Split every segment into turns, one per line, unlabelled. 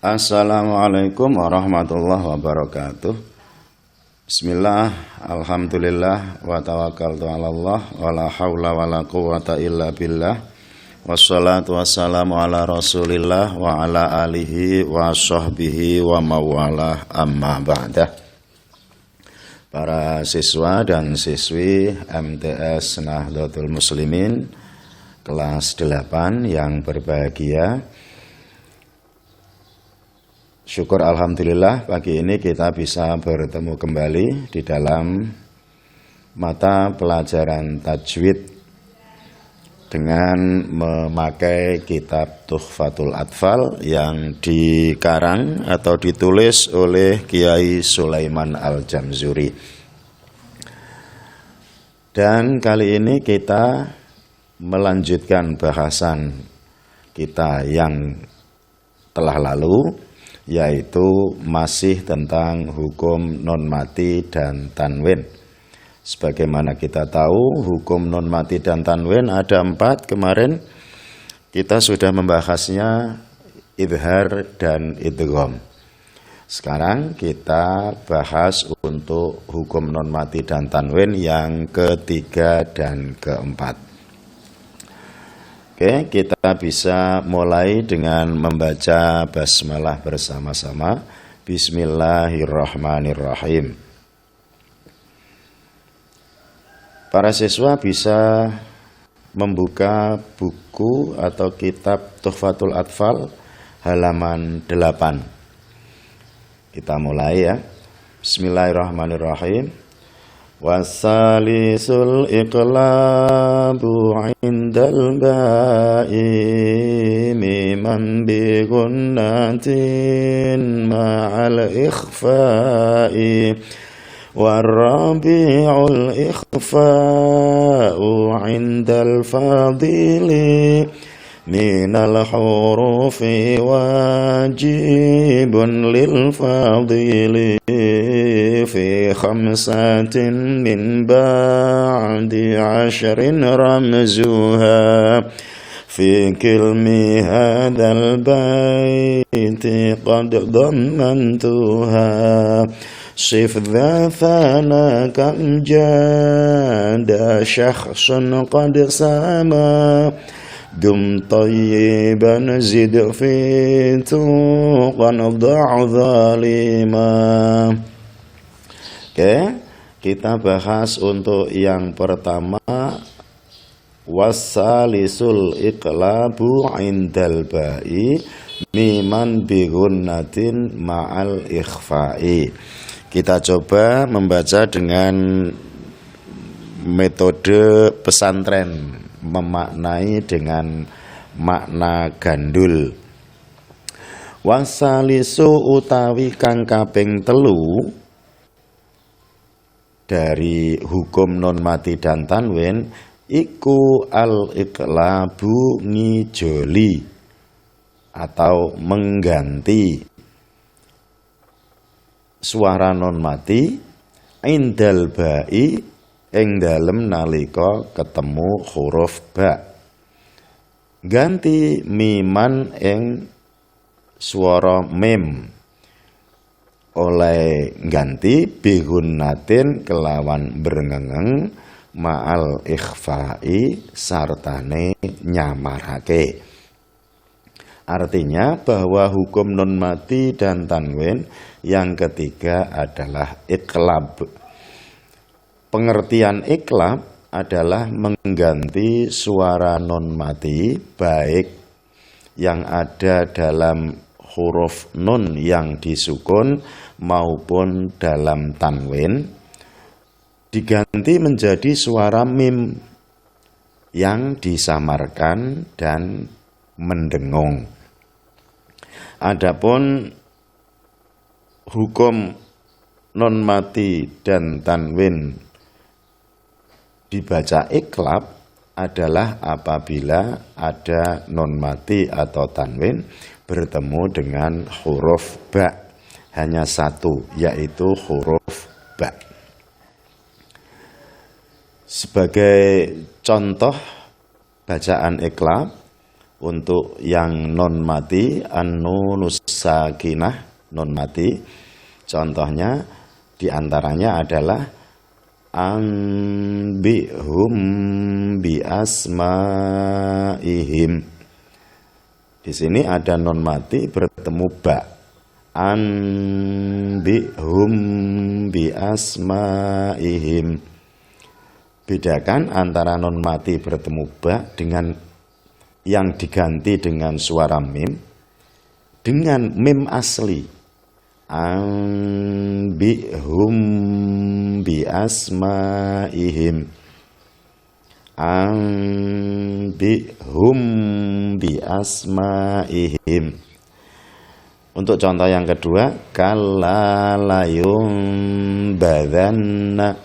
Assalamualaikum warahmatullahi wabarakatuh. Bismillah, alhamdulillah, wa tawakkaltu ala Allah, wa la hawla wa la quwwata illa billah. Wassalatu wassalamu ala rasulillah wa ala alihi wa sahbihi wa mawalah, amma ba'dah. Para siswa dan siswi MTS Nahdlatul Muslimin kelas 8 yang berbahagia, syukur alhamdulillah pagi ini kita bisa bertemu kembali di dalam mata pelajaran tajwid dengan memakai kitab Tuhfatul Atfal yang dikarang atau ditulis oleh Kiai Sulaiman Al-Jamzuri. Dan kali ini kita melanjutkan bahasan kita yang telah lalu, yaitu masih tentang hukum non mati dan tanwin. Sebagaimana kita tahu, hukum non mati dan tanwin ada 4. Kemarin kita sudah membahasnya idhar dan idgham. Sekarang kita bahas untuk hukum non mati dan tanwin yang ketiga dan keempat. Oke, kita bisa mulai dengan membaca basmalah bersama-sama. Bismillahirrahmanirrahim. Para siswa bisa membuka buku atau kitab Tuhfatul Atfal halaman 8. Kita mulai ya. Bismillahirrahmanirrahim. Wasalisul iqlabu indal ba'i miman bi gunnatin ma'al ikhfa'i warrabi'ul ikhfa'u indal fadili minal hurufi wajibun lil fadili fi khamsatin min ba'di 'ashrin ramzuha fi kilmi hadzal baiti qad dhammantuha sif dzathana kam jada syakhsun qad sama dum tayyiban zid fi tuqan dha' zalima. Oke, kita bahas untuk yang pertama, wasalisul iqlabu indal ba'i miman bi gunnatin ma'al ikhfa'i. Kita coba membaca dengan metode pesantren, memaknai dengan makna gandul. Wasalisu utawi kang kaping 3 dari hukum non mati dan tanwin iku al-iqlabu ngijoli atau mengganti suara non mati indal ba'i ing dalem nalika ketemu huruf ba, ganti miman ing swara mim oleh ganti bihunnatin kelawan berengeng ma'al ikhfa'i sartane nyamarake. Artinya bahwa hukum non mati dan tanwin yang ketiga adalah iqlab. Pengertian iqlab adalah mengganti suara non mati baik yang ada dalam huruf nun yang disukun maupun dalam tanwin diganti menjadi suara mim yang disamarkan dan mendengung. Adapun hukum non mati dan tanwin dibaca iqlab adalah apabila ada non mati atau tanwin bertemu dengan huruf ba, hanya satu, yaitu huruf ba. Sebagai contoh bacaan iqlab untuk yang non mati, an-nunus sakinah, non mati. Contohnya diantaranya adalah anbihum bi asmaihim. Di sini ada non mati bertemu ba. Anbihum bi asmaihim. Bedakan antara non mati bertemu ba dengan yang diganti dengan suara mim dengan mim asli. Anbihum bi asmaihim. Anbihum bi asmaihim. Untuk contoh yang kedua, kalla layum badanna.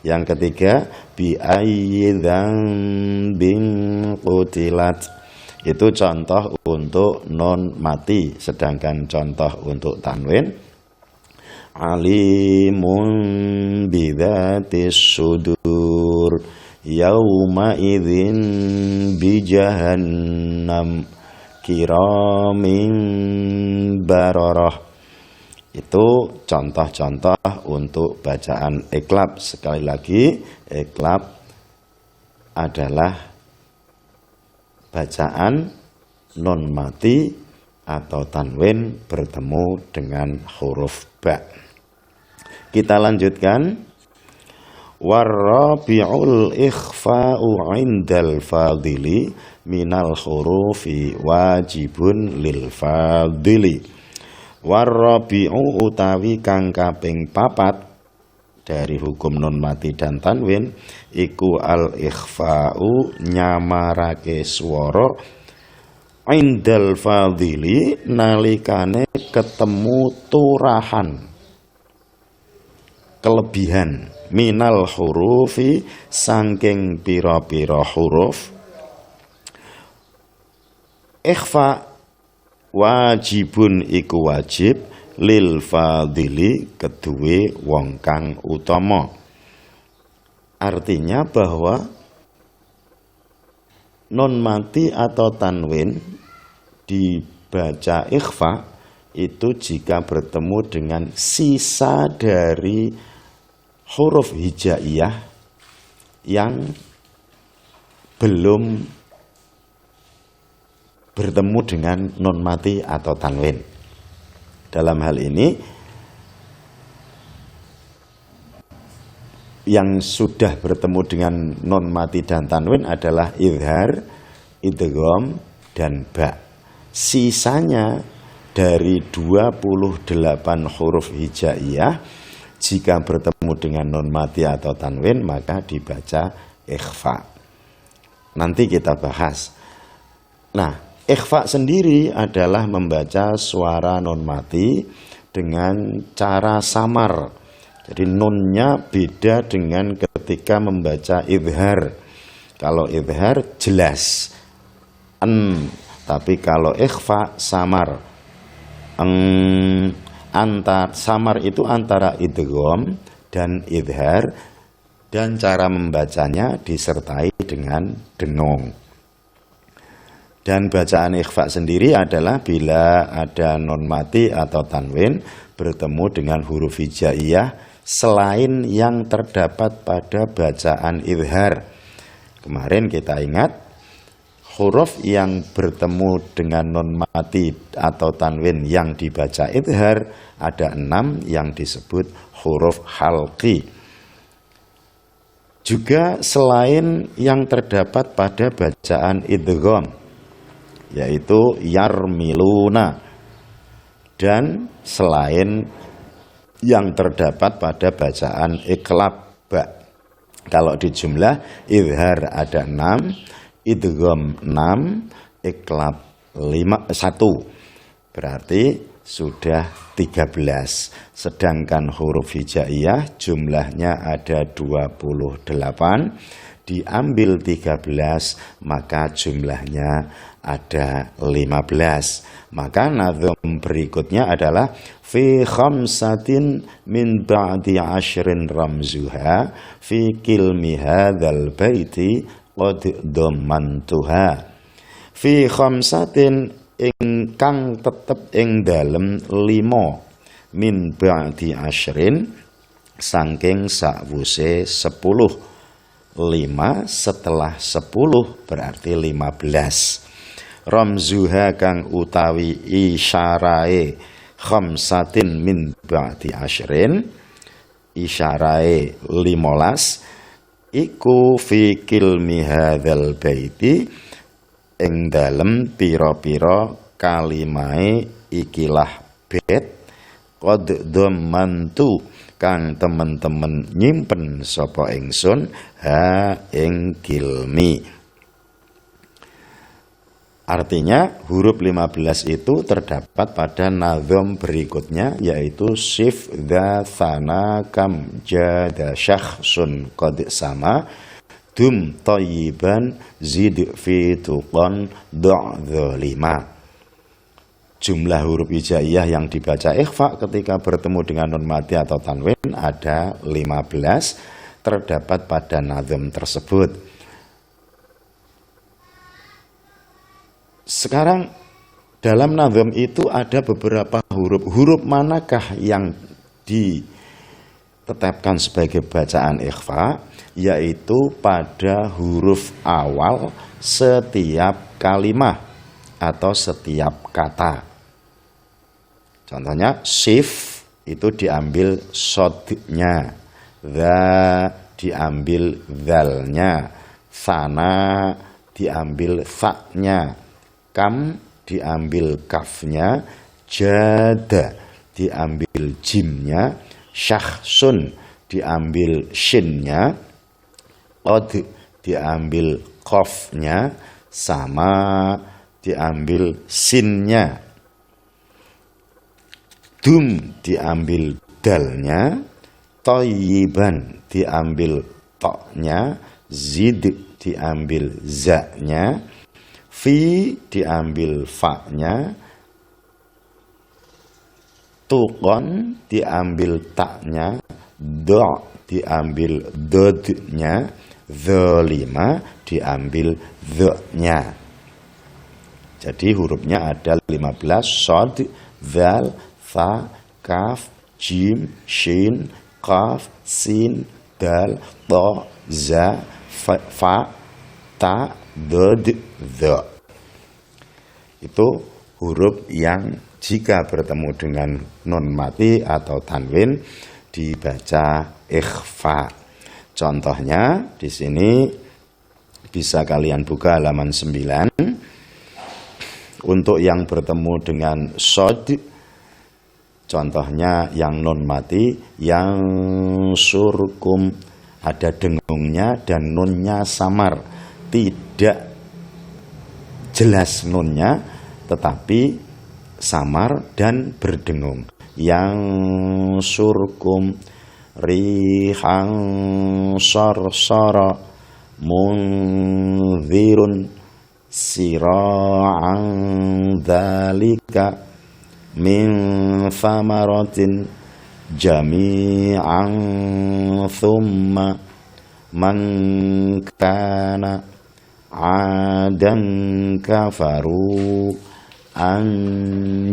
Yang ketiga, bi ayyi dzambin qutilat. Itu contoh untuk non mati. Sedangkan contoh untuk tanwin, alimun bidzatis sudur yauma idzin bi jahannam kiramin bararah. Itu contoh-contoh untuk bacaan iqlab. Sekali lagi, iqlab adalah bacaan non mati atau tanwin bertemu dengan huruf ba. Kita lanjutkan. Warrabi'ul ikhfa'u 'indal fadili minal hurufi wajibun lil fadili. Warrabi'u utawi kang kaping papat dari hukum non mati dan tanwin iku al ikhfa'u nyamarake swara indal fadili nalikane ketemu turahan kelebihan minal hurufi saking pira-pira huruf. Ikhfa wajibun iku wajib lil fadili keduwe wong kang utama. Artinya bahwa non mati atau tanwin dibaca ikhfa itu jika bertemu dengan sisa dari huruf hijaiyah yang belum bertemu dengan non mati atau tanwin. Dalam hal ini yang sudah bertemu dengan non mati dan tanwin adalah idhar, idgham, dan ba. Sisanya dari 28 huruf hijaiyah jika bertemu dengan non mati atau tanwin maka dibaca ikhfa. Nanti kita bahas. Nah, ikhfa sendiri adalah membaca suara non mati dengan cara samar. Jadi nunnya beda dengan ketika membaca idhar. Kalau idhar jelas tapi kalau ikhfa samar. Samar itu antara idgham dan idhar dan cara membacanya disertai dengan dengung. Dan bacaan ikhfa sendiri adalah bila ada non mati atau tanwin bertemu dengan huruf hijaiyah selain yang terdapat pada bacaan idhar. Kemarin kita ingat huruf yang bertemu dengan non mati atau tanwin yang dibaca idhar ada 6 yang disebut huruf halqi. Juga selain yang terdapat pada bacaan idgham, yaitu yarmiluna, dan selain yang terdapat pada bacaan iqlab ba. Kalau di jumlah idhar ada 6, idgham 6, iqlab 1. Berarti sudah 13. Sedangkan huruf hijaiyah jumlahnya ada 28, diambil 13 maka jumlahnya ada 15. Maka nazm berikutnya adalah fi khamsatin min ba'di 'ashrin ramzuha fi kilmi hadzal baiti qad dhammantuha. fi khamsatin ingkang tetep ing dalem 5 min ba'di asyrin saking sakwuse 10. 5 setelah 10 berarti 15. Ramzuha kang utawi isyarae khamsatin min ba'di asyrin, isyarae 15 iku fi kilmi hadzal baiti ing dalem pira-pira kalimahe ikilah bait qad dhammantu kang temen-temen nyimpen sapa ingsun ha ing kilmi. Artinya huruf 15 itu terdapat pada nazam berikutnya, yaitu sif dha thana kam jada syakhsun qad sama dum thayyiban zid fi tuqan da'dhalima. Jumlah huruf hijaiyah yang dibaca ikhfa ketika bertemu dengan nun mati atau tanwin ada 15 terdapat pada nazam tersebut. Sekarang dalam nazam itu ada beberapa huruf. Huruf manakah yang ditetapkan sebagai bacaan ikhfa? Yaitu pada huruf awal setiap kalimah atau setiap kata. Contohnya sif itu diambil sodnya, dha diambil dzalnya, sana diambil fa-nya, kam diambil kafnya, jada diambil jimnya, syakhsun diambil shinnya, qad diambil qafnya, sama diambil sinnya, dum diambil dalnya, thayyiban diambil toknya, zid diambil zaknya, fi diambil fa-nya, tuqon diambil taknya, do diambil dodnya, dzalima diambil dha-nya. Jadi hurufnya ada 15, shad, dzal, tha, kaf, jim, shin, qaf, sin, dal, ta, za, fa, ta, dod, dha. Itu huruf yang jika bertemu dengan nun mati atau tanwin dibaca ikhfa. Contohnya di sini bisa kalian buka halaman 9. Untuk yang bertemu dengan shad, contohnya yang nun mati, yang surkum, ada dengungnya dan nunnya samar, tidak jelas nunnya tetapi samar dan berdengung. Yang surkum rihan sarsara munzirun sira'an dzalika min thamaratin jami'an thumma man kana adan kafaru an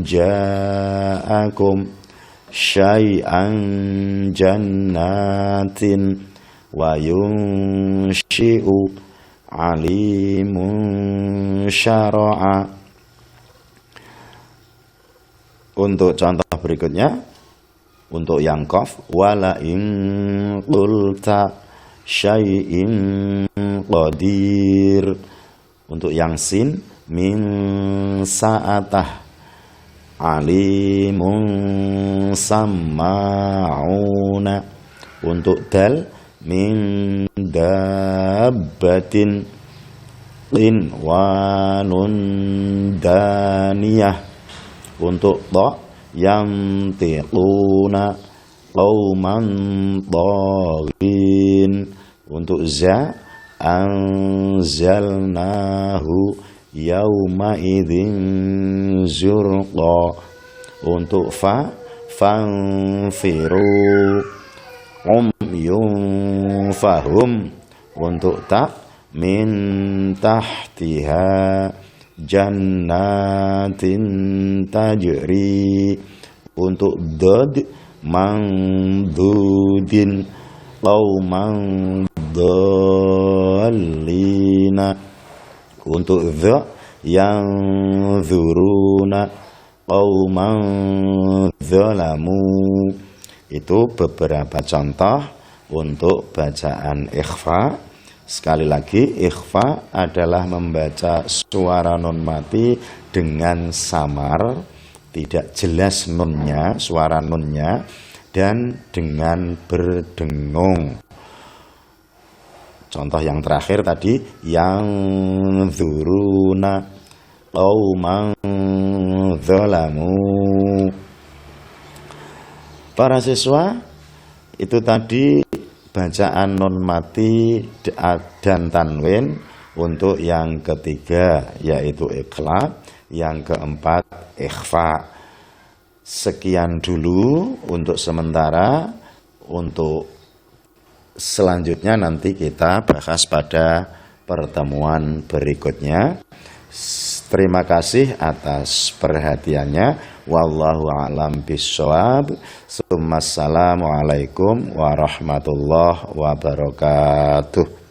ja'akum syai'an jannatin wa yunshi'u alimun syara'a. Untuk contoh berikutnya, untuk yang qaf, wala in qulta syai'in qadir. Untuk yang sin, min sa'atah alimun samma'una. Untuk dal, min dabbatin qinwanun daniyah. Untuk ta, yantiquna qauman taghin. Untuk za, anzalnahu yauma idzin zurqa. Untuk fa, fanfiru fahum. Untuk ta, min tahtiha jannatin tajri. Untuk dod mangdudin qauman dhallina. Untuk dha yang zuruna qauman zalamu. Itu beberapa contoh untuk bacaan ikhfa. Sekali lagi, ikhfa adalah membaca suara nun mati dengan samar, tidak jelas nunnya, suara nunnya, dan dengan berdengung. Contoh yang terakhir tadi, yang zuruna qauman zalamu. Para siswa, itu tadi bacaan non mati dan tanwin untuk yang ketiga, yaitu iqlab. Yang keempat, ikhfa. Sekian dulu untuk sementara. Untuk selanjutnya nanti kita bahas pada pertemuan berikutnya. Terima kasih atas perhatiannya. Wallahu a'lam bishawab. Assalamualaikum warahmatullahi wabarakatuh.